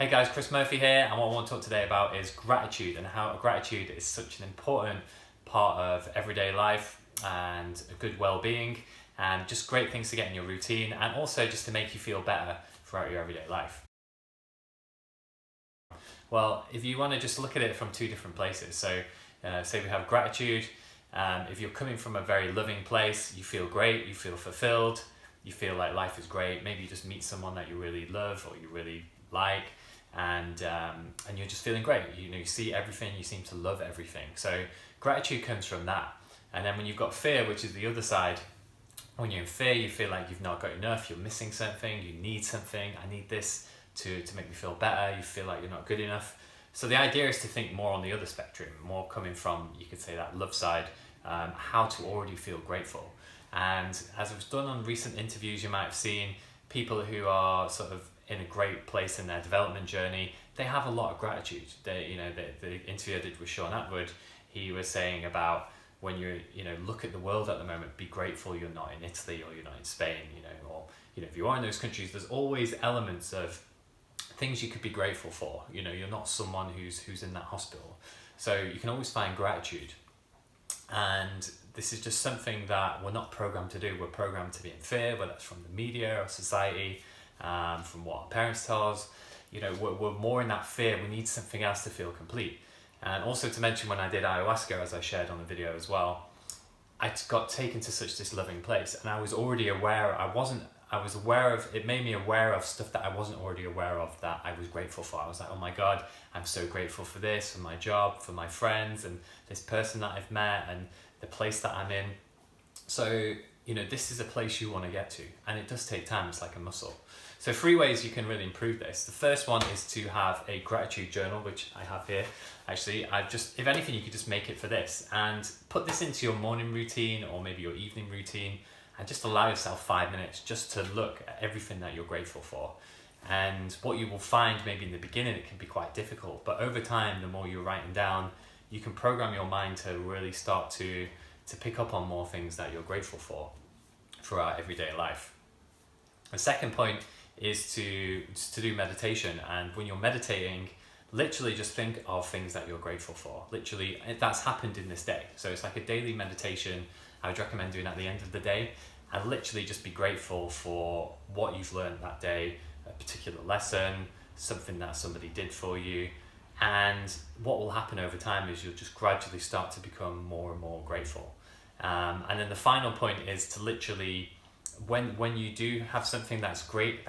Hey guys, Chris Murphy here, and what I want to talk today about is gratitude and how gratitude is such an important part of everyday life and a good well-being and just great things to get in your routine and also just to make you feel better throughout your everyday life. Well, if you want to just look at it from two different places, so say we have gratitude, if you're coming from a very loving place, you feel great, you feel fulfilled, you feel like life is great, maybe you just meet someone that you really love or you really like, and you're just feeling great. You see everything, you seem to love everything. So gratitude comes from that. And then when you've got fear, which is the other side, when you're in fear, you feel like you've not got enough, you're missing something, you need something. I need this to make me feel better. You feel like you're not good enough. So the idea is to think more on the other spectrum, more coming from, you could say, that love side, how to already feel grateful. And as I've done on recent interviews, you might have seen people who are sort of in a great place in their development journey. They have a lot of gratitude. The interview I did with Sean Atwood, he was saying about when you look at the world at the moment, be grateful you're not in Italy or you're not in Spain, or if you are in those countries, there's always elements of things you could be grateful for. You're not someone who's in that hospital, so you can always find gratitude. And this is just something that we're not programmed to do. We're programmed to be in fear, whether that's from the media or society, from what our parents tell us. We're more in that fear. We need something else to feel complete. And also to mention, when I did ayahuasca, as I shared on the video as well, I got taken to such this loving place, and I was already aware. I was aware of it. Made me aware of stuff that I wasn't already aware of that I was grateful for. I was like, oh my God, I'm so grateful for this, for my job, for my friends, and this person that I've met, and the place that I'm in. So this is a place you want to get to, and it does take time. It's like a muscle. So 3 ways you can really improve this. The first one is to have a gratitude journal, which I have here. Actually, if anything, you could just make it for this and put this into your morning routine or maybe your evening routine, and just allow yourself 5 minutes just to look at everything that you're grateful for. And what you will find, maybe in the beginning, it can be quite difficult, but over time, the more you're writing down, you can program your mind to really start to pick up on more things that you're grateful for throughout everyday life. The second point is to do meditation. And when you're meditating, literally just think of things that you're grateful for. Literally, that's happened in this day. So it's like a daily meditation I would recommend doing at the end of the day, and literally just be grateful for what you've learned that day, a particular lesson, something that somebody did for you. And what will happen over time is you'll just gradually start to become more and more grateful. And then the final point is to literally, when you do have something that great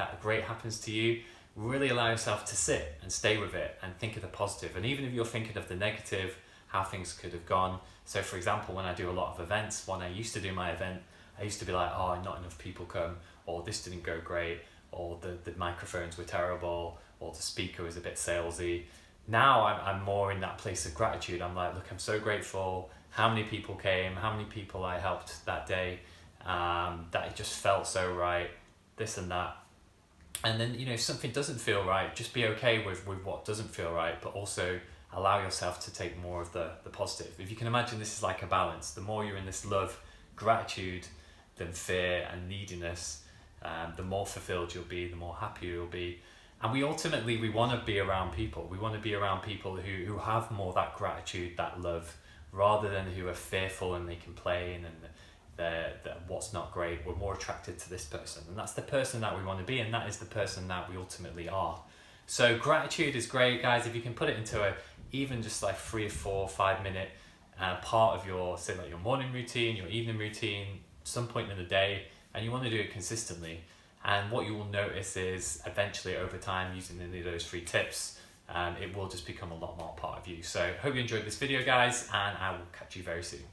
happens to you, really allow yourself to sit and stay with it and think of the positive. And even if you're thinking of the negative, how things could have gone. So for example, when I do a lot of events, when I used to do my event, I used to be like, oh, not enough people come, or this didn't go great, or the microphones were terrible, or the speaker was a bit salesy. Now I'm more in that place of gratitude. I'm like, look, I'm so grateful how many people came, how many people I helped that day, that it just felt so right, this and that. And then, if something doesn't feel right, just be okay with what doesn't feel right, but also allow yourself to take more of the positive. If you can imagine, this is like a balance. The more you're in this love, gratitude, than fear and neediness, the more fulfilled you'll be, the more happy you'll be. And we want to be around people. We want to be around people who have more that gratitude, that love, rather than who are fearful and they complain and they're what's not great. We're more attracted to this person, and that's the person that we want to be, and that is the person that we ultimately are. So gratitude is great, guys. If you can put it into even just like 3 or 4, 5 minute part of your, say, like your morning routine, your evening routine, some point in the day, and you want to do it consistently. And what you will notice is eventually over time, using any of those 3 tips, it will just become a lot more part of you. So hope you enjoyed this video, guys, and I will catch you very soon.